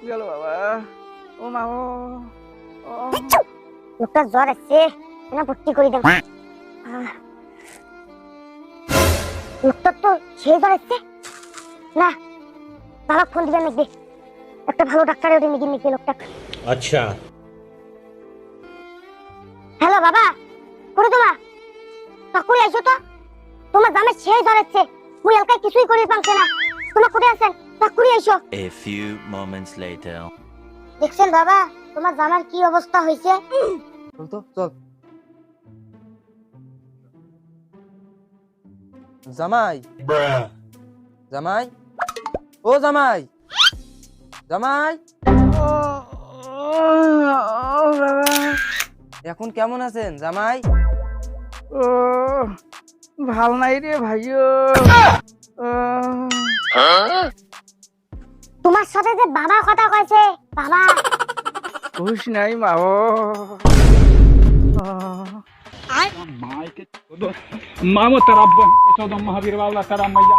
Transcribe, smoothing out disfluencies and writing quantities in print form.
গেল বাবা। ও মা ও লোকটা জ্বর আসছে না, ভর্তি করে দেব। লোকটা তো সেই জ্বর আসছে না, বাবা ফোন দিবেন নাকি? একটা ভালো ডাক্তারের ওটা নিয়ে নাকি লোকটা। আচ্ছা হ্যালো বাবা, করে তোমা করে আইসো তো, তোমার জামে সেই জ্বর আসছে, মুই এলাকায় কিছুই করি পারছে না, তোমার কোথায় আছেন? করে আইসো। A few moments later. দেখছেন বাবা তোমার জামার কি অবস্থা হয়েছে? চল তো চল। জামাই জামাই, ও জামাই, জামাই এখন কেমন আছেন জামাই? ও ভাল নাই রে ভাইও। তোমার সাথে যে বাবা কথা কইছে, বাবা খুশ নাই মা ও। माँ के माँ वो तेरा महावीर वाला तेरा मैया